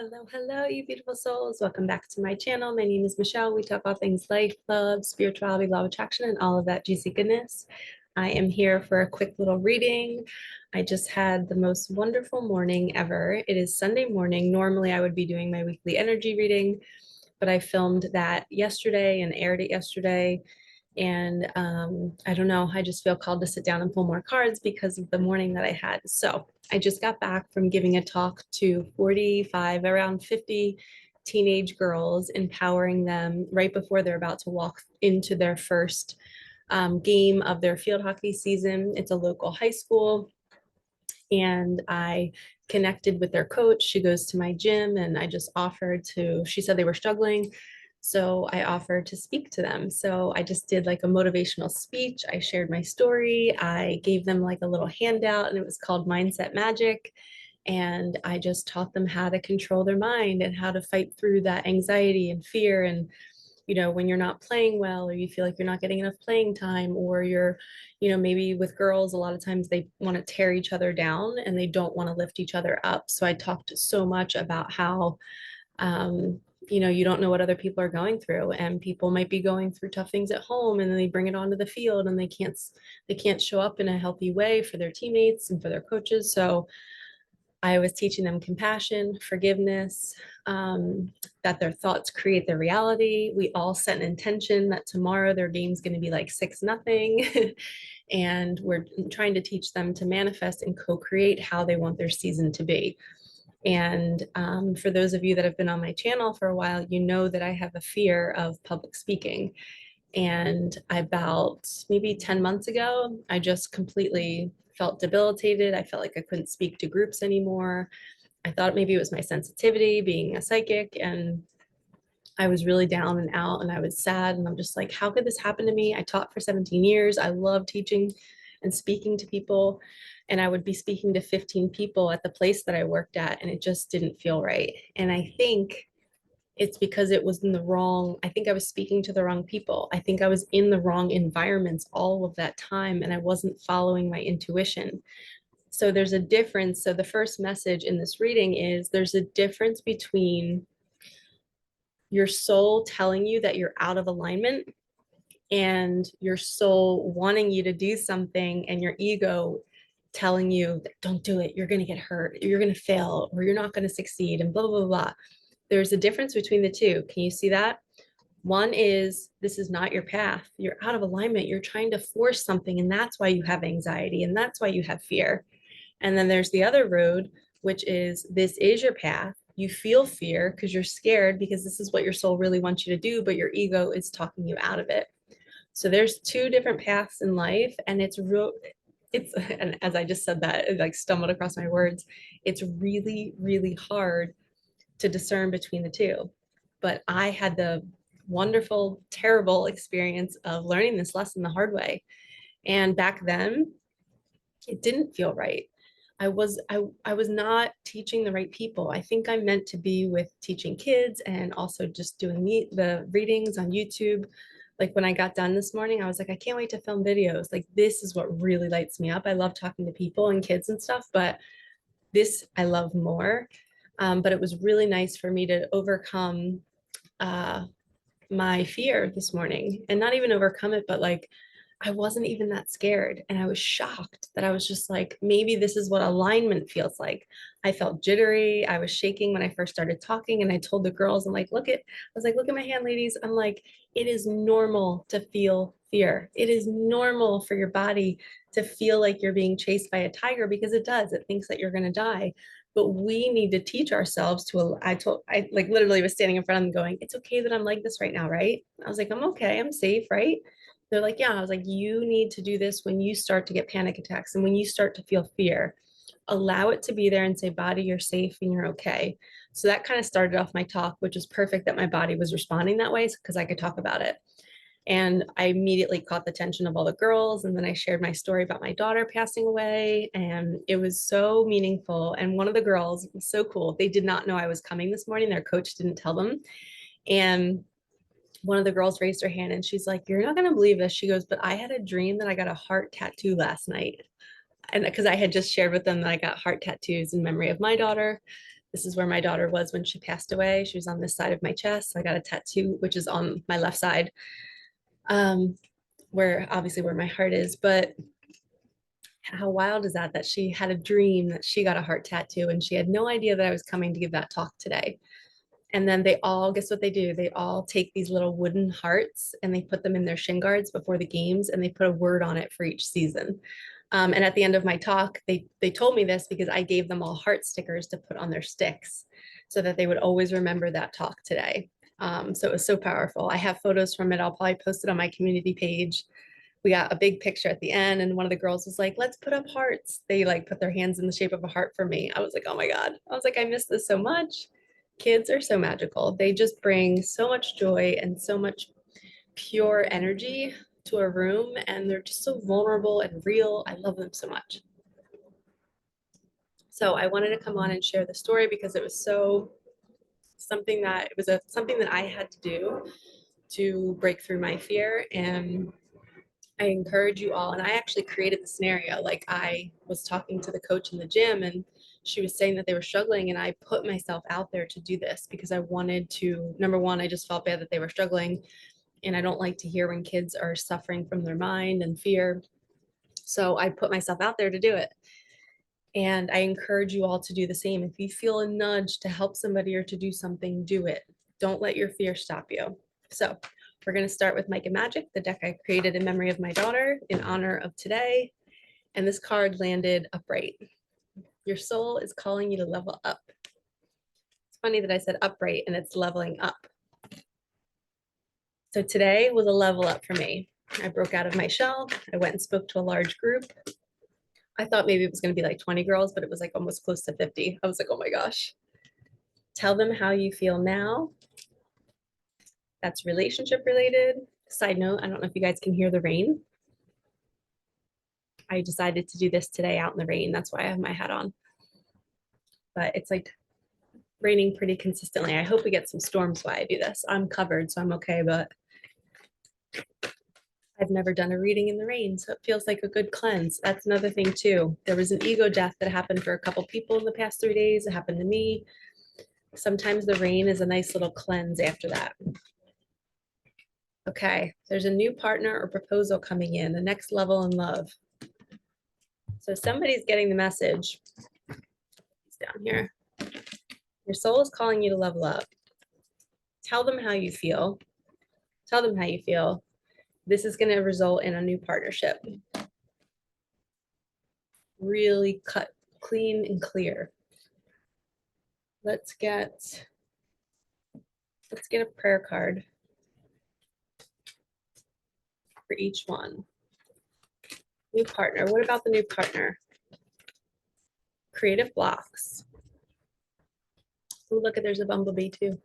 Hello, hello, you beautiful souls. Welcome back to my channel. My name is Michelle. We talk all things life, love, spirituality, law of attraction, and all of that juicy goodness. I am here for a quick little reading. I just had the most wonderful morning ever. It is Sunday morning. Normally, I would be doing my weekly energy reading, but I filmed that yesterday and aired it yesterday. And I don't know, I just feel called to sit down and pull more cards because of the morning that I had. So I just got back from giving a talk to 45, around 50 teenage girls, empowering them right before they're about to walk into their first game of their field hockey season. It's a local high school. And I connected with their coach. She goes to my gym, and I just offered to, she said they were struggling. So I offered to speak to them. So I just did like a motivational speech. I shared my story. I gave them like a little handout, and it was called Mindset Magic. And I just taught them how to control their mind and how to fight through that anxiety and fear. And when you're not playing well, or you feel like you're not getting enough playing time, or you're, maybe with girls, a lot of times they want to tear each other down and they don't want to lift each other up. So I talked so much about how, you don't know what other people are going through, and people might be going through tough things at home, and then they bring it onto the field, and they can't show up in a healthy way for their teammates and for their coaches. So I was teaching them compassion, forgiveness, that their thoughts create their reality. We all set an intention that tomorrow their game's going to be like 6-0. And we're trying to teach them to manifest and co-create how they want their season to be. And for those of you that have been on my channel for a while, you know that I have a fear of public speaking. And about maybe 10 months ago, I just completely felt debilitated. I felt like I couldn't speak to groups anymore. I thought maybe it was my sensitivity, being a psychic, and I was really down and out, and I was sad. And I'm just like, how could this happen to me? I taught for 17 years. I love teaching and speaking to people. And I would be speaking to 15 people at the place that I worked at, and it just didn't feel right. And I think it's because it was in the wrong, I think I was speaking to the wrong people. I think I was in the wrong environments all of that time, and I wasn't following my intuition. So there's a difference. So the first message in this reading is there's a difference between your soul telling you that you're out of alignment and your soul wanting you to do something, and your ego telling you that don't do it, you're going to get hurt, you're going to fail, or you're not going to succeed, and blah, blah, blah, blah. There's a difference between the two. Can you see that? One is, this is not your path. You're out of alignment. You're trying to force something, and that's why you have anxiety, and that's why you have fear. And then there's the other road, which is, this is your path. You feel fear because you're scared, because this is what your soul really wants you to do, but your ego is talking you out of it. So there's two different paths in life, and and as I just said that, it like stumbled across my words. It's really, really hard to discern between the two. But I had the wonderful, terrible experience of learning this lesson the hard way. And back then, it didn't feel right. I was not teaching the right people. I think I'm meant to be with teaching kids, and also just doing the readings on YouTube. Like when I got done this morning, I was like, I can't wait to film videos. Like, this is what really lights me up. I love talking to people and kids and stuff, but this I love more. But it was really nice for me to overcome my fear this morning, and not even overcome it, but like, I wasn't even that scared. And I was shocked that I was just like, maybe this is what alignment feels like. I felt jittery. I was shaking when I first started talking. And I told the girls, I'm like, look at my hand, ladies. I'm like, it is normal to feel fear. It is normal for your body to feel like you're being chased by a tiger, because it does. It thinks that you're going to die. But we need to teach ourselves to, I like literally was standing in front of them going, it's okay that I'm like this right now, right? I was like, I'm okay. I'm safe, right? They're like, yeah. I was like, you need to do this when you start to get panic attacks and when you start to feel fear. Allow it to be there and say, body, you're safe and you're okay. So that kind of started off my talk, which is perfect that my body was responding that way, because I could talk about it. And I immediately caught the attention of all the girls. And then I shared my story about my daughter passing away. And it was so meaningful. And one of the girls was so cool. They did not know I was coming this morning. Their coach didn't tell them. And one of the girls raised her hand, and she's like, you're not going to believe this. She goes, but I had a dream that I got a heart tattoo last night. And because I had just shared with them that I got heart tattoos in memory of my daughter. This is where my daughter was when she passed away. She was on this side of my chest. So I got a tattoo, which is on my left side, um, where obviously where my heart is. But how wild is that she had a dream that she got a heart tattoo and she had no idea that I was coming to give that talk today. And then they all, guess what they do? They all take these little wooden hearts and they put them in their shin guards before the games and they put a word on it for each season. And at the end of my talk, they told me this because I gave them all heart stickers to put on their sticks so that they would always remember that talk today. So it was so powerful. I have photos from it. I'll probably post it on my community page. We got a big picture at the end and one of the girls was like, let's put up hearts. They like put their hands in the shape of a heart for me. I was like, oh my God. I was like, I miss this so much. Kids are so magical. They just bring so much joy and so much pure energy to a room, and they're just so vulnerable and real. I love them so much. So I wanted to come on and share the story because it was something that I had to do to break through my fear. And I encourage you all, and I actually created the scenario. Like, I was talking to the coach in the gym and she was saying that they were struggling, and I put myself out there to do this because I wanted to, number one, I just felt bad that they were struggling, and I don't like to hear when kids are suffering from their mind and fear. So I put myself out there to do it. And I encourage you all to do the same. If you feel a nudge to help somebody or to do something, do it. Don't let your fear stop you. So we're going to start with Micah Magic, the deck I created in memory of my daughter in honor of today. And this card landed upright. Your soul is calling you to level up. It's funny that I said upright and it's leveling up. So today was a level up for me. I broke out of my shell. I went and spoke to a large group. I thought maybe it was going to be like 20 girls, but it was like almost close to 50. I was like, oh my gosh. Tell them how you feel now. That's relationship related. Side note, I don't know if you guys can hear the rain. I decided to do this today out in the rain. That's why I have my hat on. But it's like raining pretty consistently. I hope we get some storms while I do this. I'm covered, so I'm okay, but I've never done a reading in the rain, so it feels like a good cleanse. That's another thing too. There was an ego death that happened for a couple people in the past 3 days. It happened to me. Sometimes the rain is a nice little cleanse after that. Okay, there's a new partner or proposal coming in, the next level in love. So somebody's getting the message. It's down here. Your soul is calling you to level up. Tell them how you feel. Tell them how you feel. This is going to result in a new partnership. Really cut clean and clear. Let's get a prayer card for each one. New partner. What about the new partner? Creative blocks. Oh, look, there's a bumblebee too.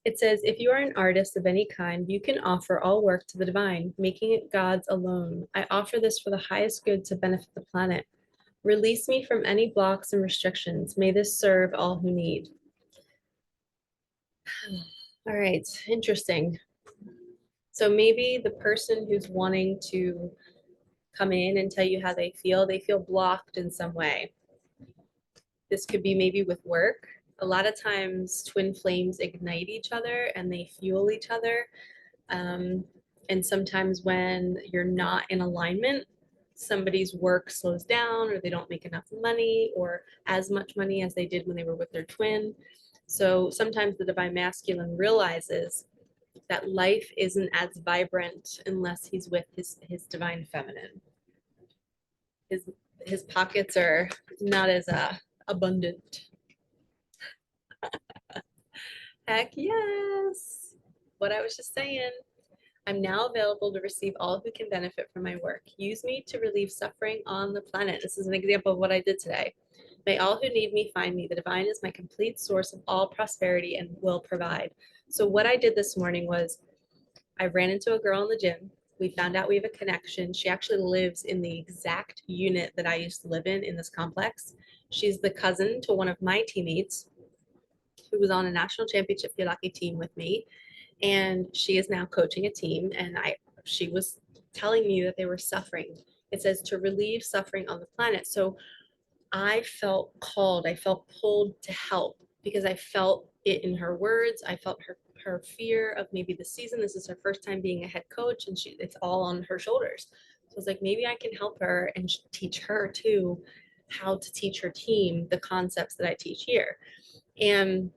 It says, if you are an artist of any kind, you can offer all work to the divine, making it God's alone. I offer this for the highest good to benefit the planet. Release me from any blocks and restrictions. May this serve all who need. All right, interesting. So maybe the person who's wanting to come in and tell you how they feel blocked in some way. This could be maybe with work. A lot of times twin flames ignite each other and they fuel each other. And sometimes when you're not in alignment, somebody's work slows down or they don't make enough money or as much money as they did when they were with their twin. So sometimes the divine masculine realizes that life isn't as vibrant unless he's with his divine feminine. His pockets are not as abundant. Heck yes. What I was just saying. I'm now available to receive all who can benefit from my work. Use me to relieve suffering on the planet. This is an example of what I did today. May all who need me find me. The divine is my complete source of all prosperity and will provide. So what I did this morning was I ran into a girl in the gym. We found out we have a connection. She actually lives in the exact unit that I used to live in this complex. She's the cousin to one of my teammates who was on a national championship Yulaki team with me. And she is now coaching a team. And she was telling me that they were suffering. It says to relieve suffering on the planet. So I felt called, I felt pulled to help because I felt it in her words. I felt her fear of maybe the season. This is her first time being a head coach, and it's all on her shoulders. So I was like, maybe I can help her and teach her too how to teach her team the concepts that I teach here. And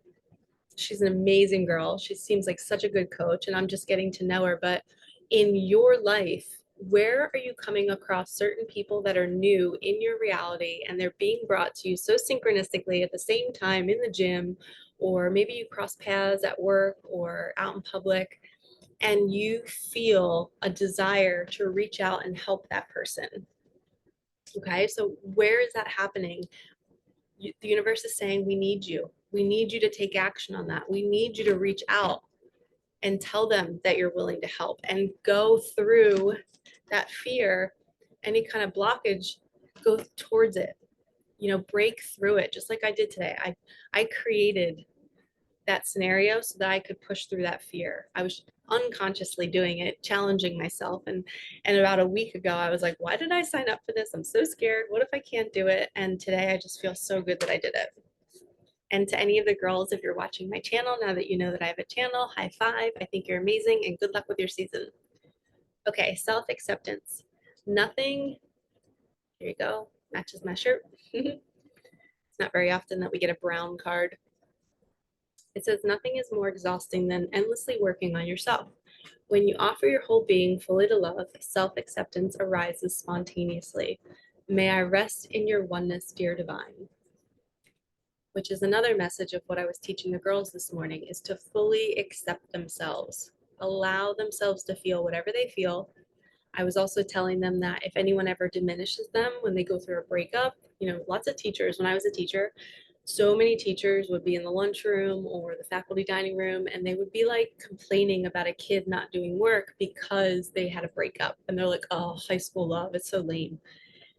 she's an amazing girl. She seems like such a good coach, and I'm just getting to know her. But in your life, where are you coming across certain people that are new in your reality and they're being brought to you so synchronistically at the same time in the gym, or maybe you cross paths at work or out in public, and you feel a desire to reach out and help that person? Okay, so where is that happening? The universe is saying, we need you. We need you to take action on that. We need you to reach out and tell them that you're willing to help and go through that fear, any kind of blockage, go towards it, break through it, just like I did today. I created that scenario so that I could push through that fear. I was unconsciously doing it, challenging myself. And about a week ago, I was like, why did I sign up for this? I'm so scared. What if I can't do it? And today I just feel so good that I did it. And to any of the girls, if you're watching my channel, now that you know that I have a channel, high five. I think you're amazing and good luck with your season. Okay, self-acceptance. Nothing, here you go, matches my shirt. It's not very often that we get a brown card. It says, nothing is more exhausting than endlessly working on yourself. When you offer your whole being fully to love, self-acceptance arises spontaneously. May I rest in your oneness, dear divine. Which is another message of what I was teaching the girls this morning, is to fully accept themselves. Allow themselves to feel whatever they feel. I was also telling them that if anyone ever diminishes them when they go through a breakup, lots of teachers, when I was a teacher, so many teachers would be in the lunchroom or the faculty dining room, and they would be like complaining about a kid not doing work because they had a breakup. And they're like, oh, high school love, it's so lame.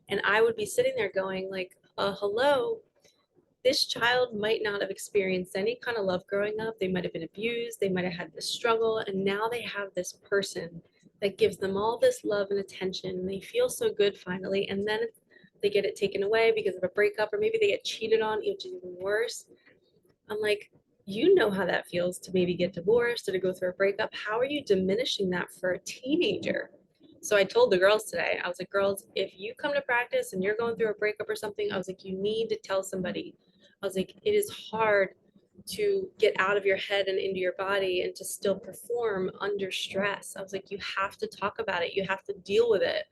And I would be sitting there going like, hello, this child might not have experienced any kind of love growing up. They might have been abused. They might have had this struggle. And now they have this person that gives them all this love and attention. And they feel so good finally. And then they get it taken away because of a breakup, or maybe they get cheated on, which is even worse. I'm like, you know how that feels to maybe get divorced or to go through a breakup. How are you diminishing that for a teenager? So I told the girls today, I was like, girls, if you come to practice and you're going through a breakup or something, I was like, you need to tell somebody. I was like, it is hard to get out of your head and into your body and to still perform under stress. I was like, you have to talk about it. You have to deal with it.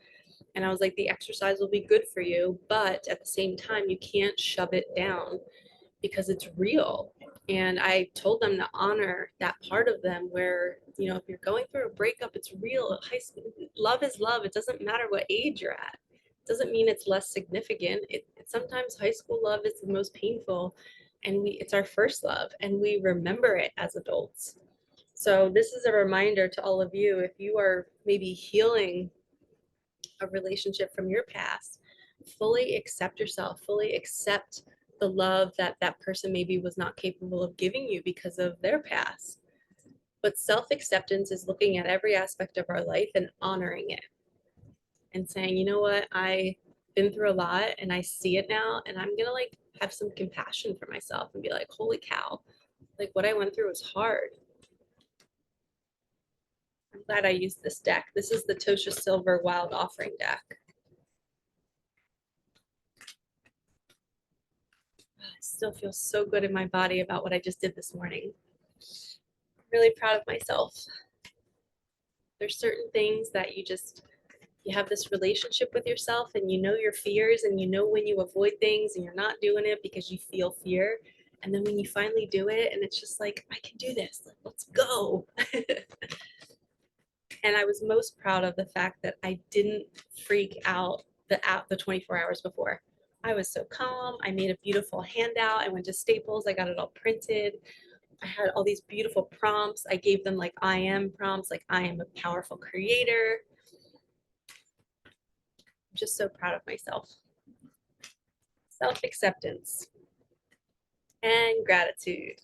And I was like, the exercise will be good for you, but at the same time, you can't shove it down because it's real. And I told them to honor that part of them where, if you're going through a breakup, it's real. High school, love is love. It doesn't matter what age you're at. It doesn't mean it's less significant. Sometimes high school love is the most painful, and it's our first love, and we remember it as adults. So this is a reminder to all of you, if you are maybe healing a relationship from your past, fully accept yourself, fully accept the love that that person maybe was not capable of giving you because of their past. But self-acceptance is looking at every aspect of our life and honoring it and saying, you know what, I've been through a lot and I see it now, and I'm gonna like have some compassion for myself and be like, holy cow, like what I went through was hard. I'm glad I used this deck. This is the Tosha Silver Wild Offering deck. I still feel so good in my body about what I just did this morning. I'm really proud of myself. There's certain things that you have this relationship with yourself, and you know your fears, and you know when you avoid things and you're not doing it because you feel fear. And then when you finally do it and it's just like, I can do this, like, let's go. And I was most proud of the fact that I didn't freak out the 24 hours before. I was so calm. I made a beautiful handout. I went to Staples. I got it all printed. I had all these beautiful prompts. I gave them like I am prompts, like I am a powerful creator. I'm just so proud of myself. Self-acceptance and gratitude.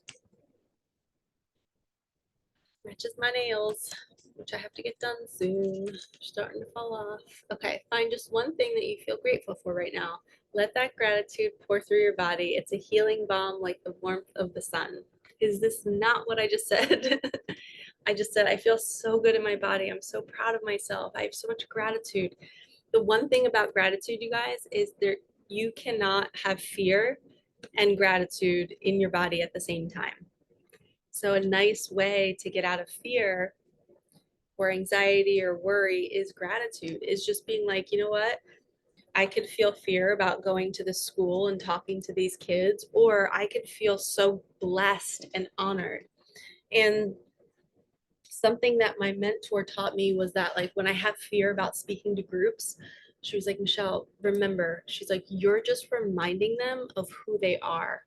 Matches my nails, which I have to get done soon. They're starting to fall off. Okay, find just one thing that you feel grateful for right now. Let that gratitude pour through your body. It's a healing balm like the warmth of the sun. Is this not what I just said? I just said, I feel so good in my body. I'm so proud of myself. I have so much gratitude. The one thing about gratitude, you guys, is there you cannot have fear and gratitude in your body at the same time. So a nice way to get out of fear or anxiety or worry is gratitude, is just being like, you know what? I could feel fear about going to the school and talking to these kids, or I could feel so blessed and honored. And something that my mentor taught me was that, like, when I have fear about speaking to groups, she was like, Michelle, remember, she's like, you're just reminding them of who they are.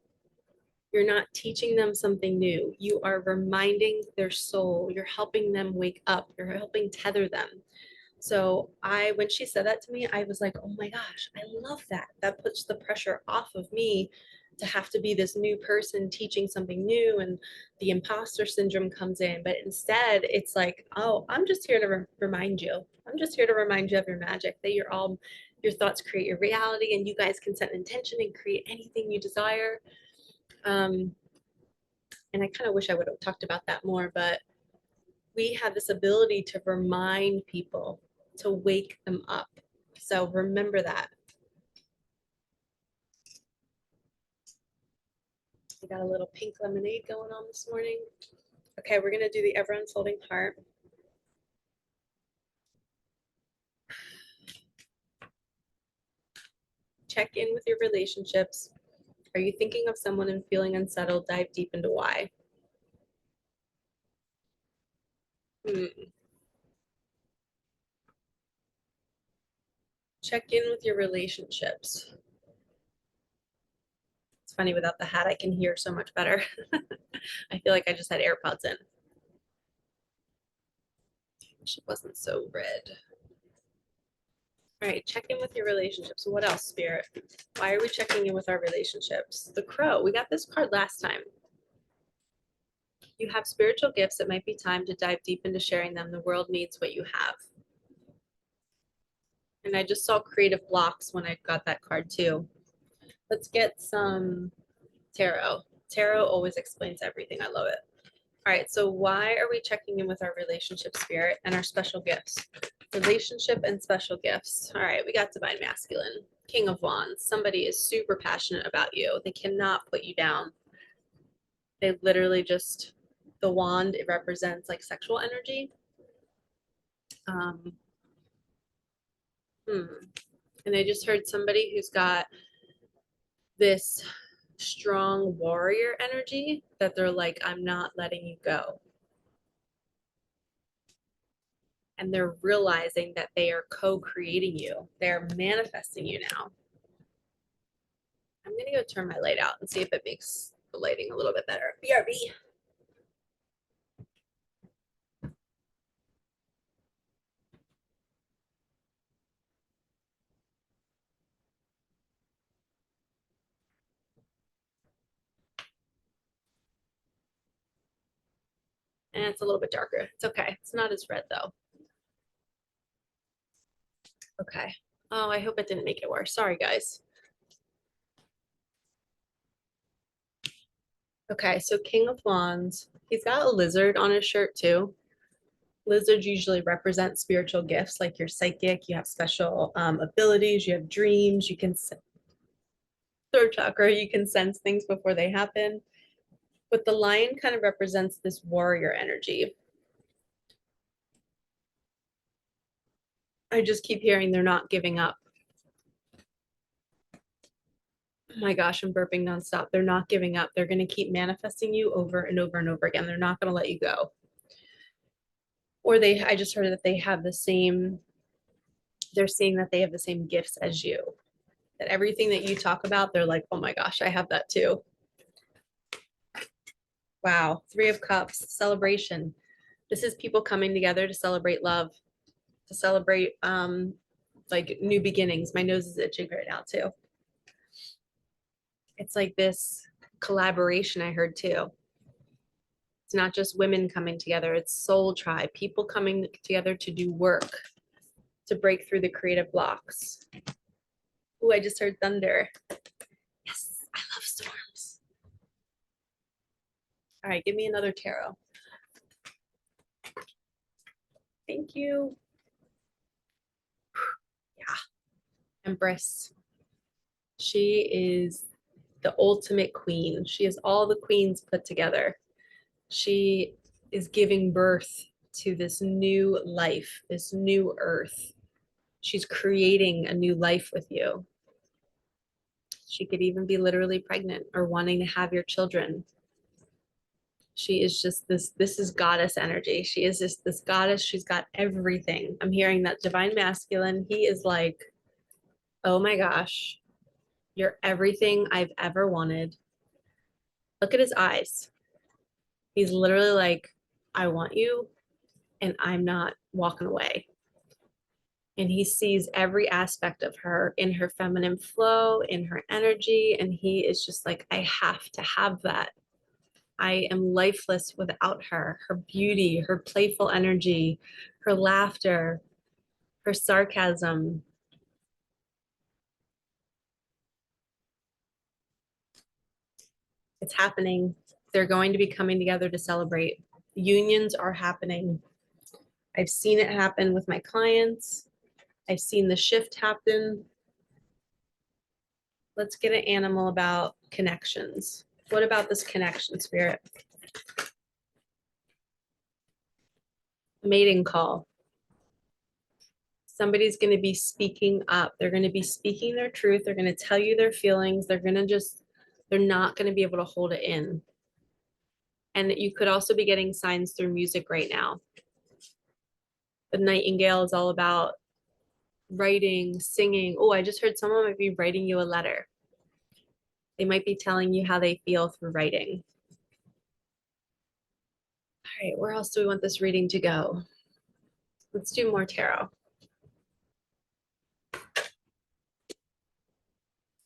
You're not teaching them something new. You are reminding their soul. You're helping them wake up. You're helping tether them. So when she said that to me, I was like, oh my gosh, I love that. That puts the pressure off of me to have to be this new person teaching something new, and the imposter syndrome comes in. But instead, it's like, oh, I'm just here to remind you. I'm just here to remind you of your magic, that your thoughts create your reality, and you guys can set an intention and create anything you desire. Um, and I kind of wish I would have talked about that more, but we have this ability to remind people, to wake them up. So remember that. We got a little pink lemonade going on this morning. Okay, we're going to do the ever unfolding heart. Check in with your relationships. Are you thinking of someone and feeling unsettled? Dive deep into why. Check in with your relationships. It's funny, without the hat, I can hear so much better. I feel like I just had AirPods in. She wasn't so red. All right, check in with your relationships. What else, Spirit? Why are we checking in with our relationships? The Crow. We got this card last time. You have spiritual gifts. It might be time to dive deep into sharing them. The world needs what you have. And I just saw creative blocks when I got that card too. Let's get some tarot. Tarot always explains everything. I love it. All right, so why are we checking in with our relationship, Spirit, and our special gifts? Relationship and special gifts. All right, we got Divine Masculine. King of Wands. Somebody is super passionate about you. They cannot put you down. They literally just, the wand, it represents like sexual energy. Um, And I just heard somebody who's got this strong warrior energy, that they're like, I'm not letting you go. And they're realizing that they are co-creating you. They're manifesting you now. I'm gonna go turn my light out and see if it makes the lighting a little bit better. BRB. And it's a little bit darker. It's okay. It's not as red though. Okay. Oh, I hope it didn't make it worse. Sorry, guys. Okay, so King of Wands. He's got a lizard on his shirt too. Lizards usually represent spiritual gifts, like you're psychic, you have special abilities, you have dreams, you can, third chakra, you can sense things before they happen. But the lion kind of represents this warrior energy. I just keep hearing they're not giving up. Oh my gosh, I'm burping nonstop. They're not giving up. They're going to keep manifesting you over and over and over again. They're not going to let you go. Or I just heard that they have the same, they're seeing that they have the same gifts as you. That everything that you talk about, they're like, oh my gosh, I have that too. Wow. 3 of Cups, celebration. This is people coming together to celebrate love, to celebrate like new beginnings. My nose is itching right now too. It's like this collaboration I heard too. It's not just women coming together, it's soul tribe, people coming together to do work, to break through the creative blocks. Oh, I just heard thunder. Yes, I love storms. All right, give me another tarot. Thank you. Yeah, Empress. She is the ultimate queen. She is all the queens put together. She is giving birth to this new life, this new earth. She's creating a new life with you. She could even be literally pregnant or wanting to have your children. She is just this is goddess energy. She is just this goddess. She's got everything. I'm hearing that divine masculine. He is like, oh my gosh, you're everything I've ever wanted. Look at his eyes. He's literally like, I want you and I'm not walking away. And he sees every aspect of her in her feminine flow, in her energy. And he is just like, I have to have that. I am lifeless without her. Her beauty, her playful energy, her laughter, her sarcasm. It's happening. They're going to be coming together to celebrate. Unions are happening. I've seen it happen with my clients. I've seen the shift happen. Let's get an animal about connections. What about this connection, spirit? Mating call. Somebody's going to be speaking up. They're going to be speaking their truth. They're going to tell you their feelings. They're not going to be able to hold it in. And you could also be getting signs through music right now. The nightingale is all about writing, singing. Oh, I just heard someone might be writing you a letter. They might be telling you how they feel through writing. All right, where else do we want this reading to go? Let's do more tarot.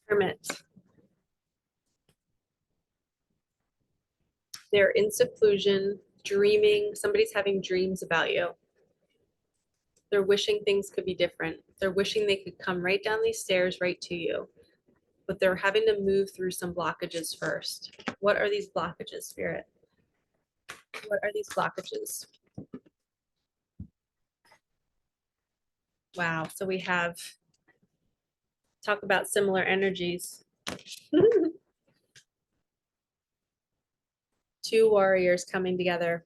Hermit. They're in seclusion, dreaming. Somebody's having dreams about you. They're wishing things could be different. They're wishing they could come right down these stairs right to you. But they're having to move through some blockages first. What are these blockages, Spirit? What are these blockages? Wow. So we have, talk about similar energies. Two warriors coming together.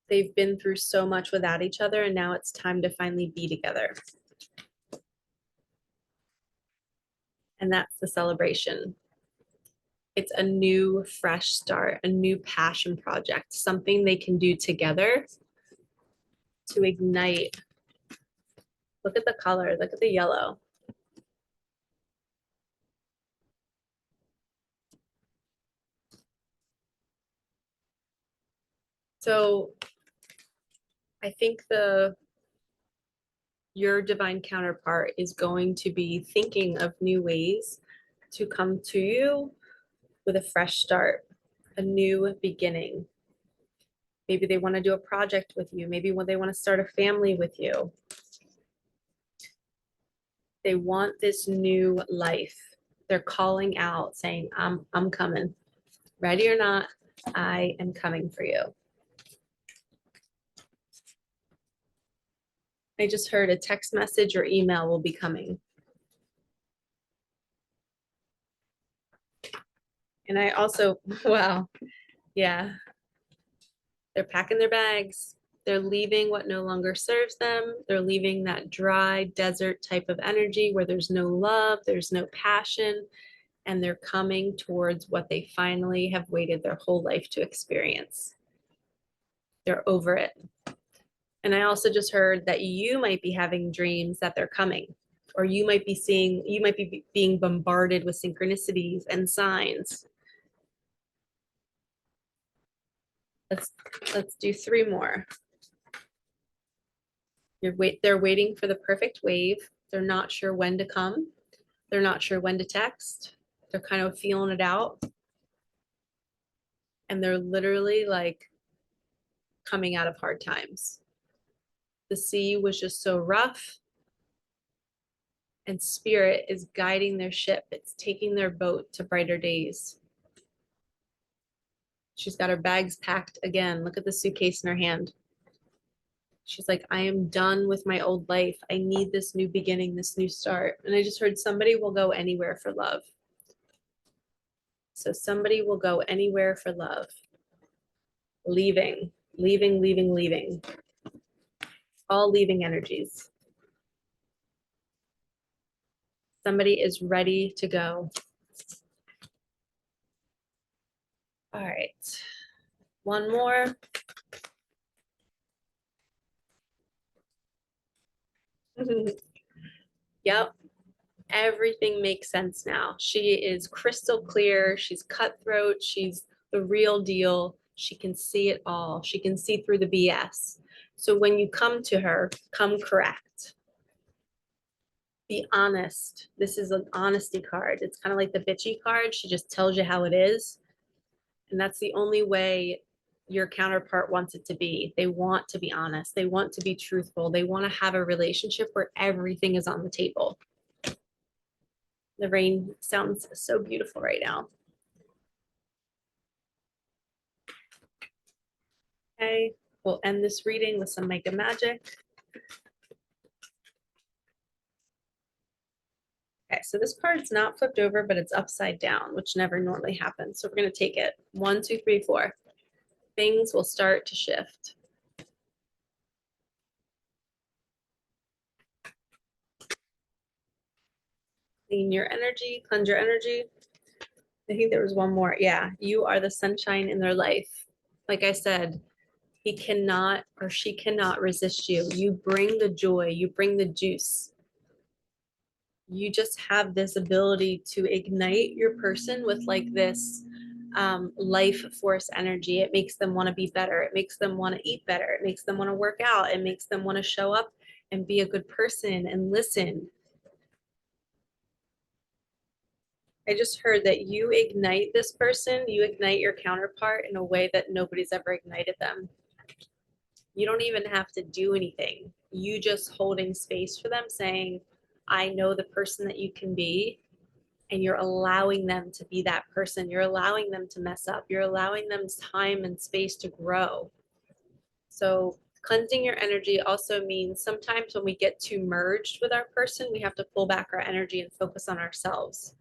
They've been through so much without each other, and now it's time to finally be together. And that's the celebration. It's a new, fresh start, a new passion project, something they can do together to ignite. Look at the color, look at the yellow. So I think your divine counterpart is going to be thinking of new ways to come to you with a fresh start, a new beginning. Maybe they want to do a project with you. Maybe when they want to start a family with you. They want this new life. They're calling out saying, I'm coming. Ready or not, I am coming for you. I just heard a text message or email will be coming. And I also, wow, yeah, they're packing their bags. They're leaving what no longer serves them. They're leaving that dry desert type of energy where there's no love, there's no passion, and they're coming towards what they finally have waited their whole life to experience. They're over it. And I also just heard that you might be having dreams that they're coming, or you might be being bombarded with synchronicities and signs. Let's do three more. They're waiting for the perfect wave. They're not sure when to come. They're not sure when to text. They're kind of feeling it out. and they're literally like coming out of hard times. The sea was just so rough, and spirit is guiding their ship. It's taking their boat to brighter days. She's got her bags packed again. Look at the suitcase in her hand. She's like, I am done with my old life. I need this new beginning, this new start. And I just heard somebody will go anywhere for love. So somebody will go anywhere for love. Leaving, leaving, leaving, leaving. All leaving energies. Somebody is ready to go. All right. One more. Yep. Everything makes sense now. She is crystal clear. She's cutthroat. She's the real deal. She can see it all. She can see through the BS. So when you come to her, come correct. Be honest. This is an honesty card. It's kind of like the bitchy card. She just tells you how it is. And that's the only way your counterpart wants it to be. They want to be honest. They want to be truthful. They want to have a relationship where everything is on the table. The rain sounds so beautiful right now. Okay, we'll end this reading with some Micah magic. Okay, so this card's not flipped over, but it's upside down, which never normally happens. So we're going to take it. 1, 2, 3, 4. Things will start to shift. Clean your energy, cleanse your energy. I think there was one more. Yeah, you are the sunshine in their life. Like I said, he cannot or she cannot resist you. You bring the joy, you bring the juice. You just have this ability to ignite your person with like this life force energy. It makes them want to be better. It makes them want to eat better. It makes them want to work out. It makes them want to show up and be a good person and listen. I just heard that you ignite this person, you ignite your counterpart in a way that nobody's ever ignited them. You don't even have to do anything. You just holding space for them, saying, I know the person that you can be, and you're allowing them to be that person. You're allowing them to mess up. You're allowing them time and space to grow. So cleansing your energy also means sometimes when we get too merged with our person, we have to pull back our energy and focus on ourselves.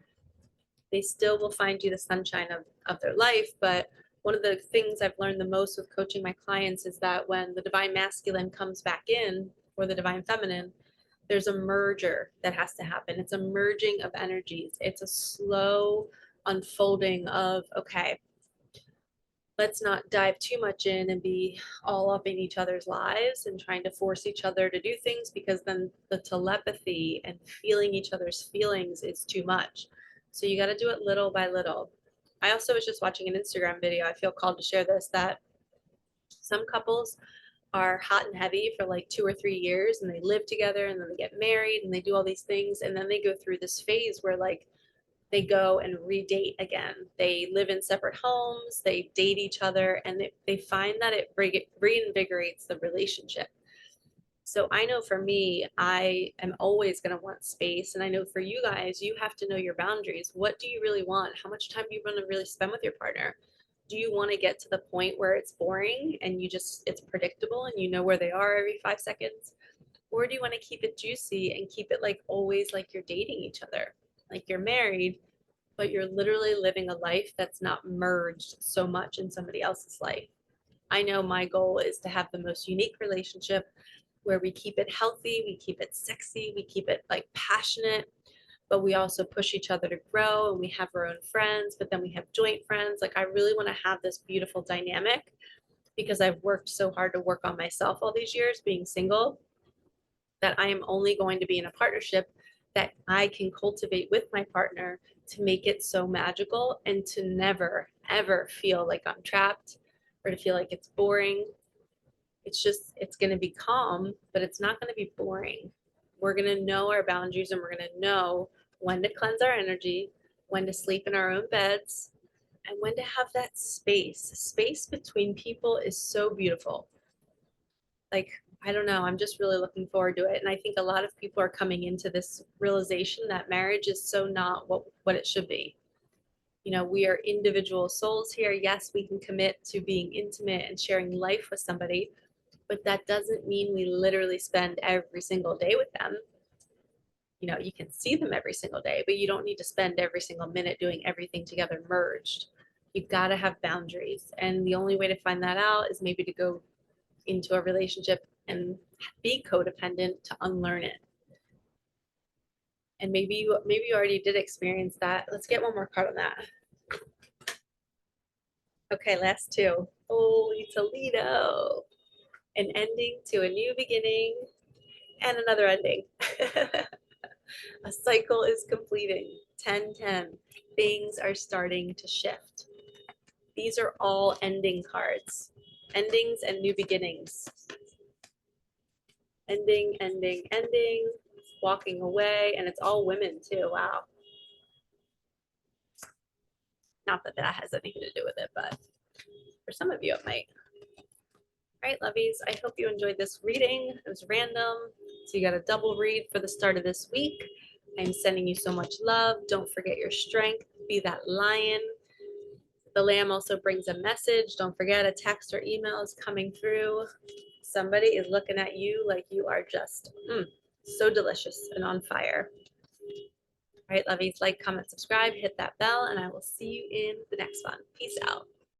They still will find you the sunshine of their life, but one of the things I've learned the most with coaching my clients is that when the divine masculine comes back in, or the divine feminine, there's a merger that has to happen. It's a merging of energies. It's a slow unfolding of, okay, let's not dive too much in and be all up in each other's lives and trying to force each other to do things, because then the telepathy and feeling each other's feelings is too much. So you got to do it little by little. I also was just watching an Instagram video. I feel called to share this, that some couples are hot and heavy for like 2 or 3 years, and they live together, and then they get married, and they do all these things, and then they go through this phase where like they go and redate again. They live in separate homes, they date each other, and they find that it reinvigorates the relationship. So I know for me, I am always going to want space. And I know for you guys, you have to know your boundaries. What do you really want? How much time do you want to really spend with your partner? Do you want to get to the point where it's boring and it's predictable and you know where they are every 5 seconds? Or do you want to keep it juicy and keep it like always like you're dating each other? Like you're married, but you're literally living a life that's not merged so much in somebody else's life. I know my goal is to have the most unique relationship where we keep it healthy, we keep it sexy, we keep it like passionate, but we also push each other to grow, and we have our own friends, but then we have joint friends. Like I really want to have this beautiful dynamic, because I've worked so hard to work on myself all these years being single, that I am only going to be in a partnership that I can cultivate with my partner to make it so magical, and to never, ever feel like I'm trapped or to feel like it's boring. It's going to be calm, but it's not going to be boring. We're going to know our boundaries, and we're going to know when to cleanse our energy, when to sleep in our own beds, And when to have that space between people is so beautiful. Like, I don't know, I'm just really looking forward to it. And I think a lot of people are coming into this realization that marriage is so not what it should be. You know, we are individual souls here. Yes, we can commit to being intimate and sharing life with somebody, but that doesn't mean we literally spend every single day with them. You know, you can see them every single day, but you don't need to spend every single minute doing everything together merged. You've got to have boundaries. And the only way to find that out is maybe to go into a relationship and be codependent to unlearn it. And maybe you already did experience that. Let's get one more card on that. Okay, last two. Holy Toledo. An ending to a new beginning and another ending. A cycle is completing. 10-10. Things are starting to shift. These are all ending cards. Endings and new beginnings. Ending, ending, ending. Walking away. And it's all women too. Wow. Not that that has anything to do with it, but for some of you it might. All right, lovies, I hope you enjoyed this reading. It was random, so you got a double read for the start of this week. I'm sending you so much love. Don't forget your strength. Be that lion. The lamb also brings a message. Don't forget, a text or email is coming through. Somebody is looking at you like you are just so delicious and on fire. All right, lovies, like, comment, subscribe, hit that bell, and I will see you in the next one. Peace out.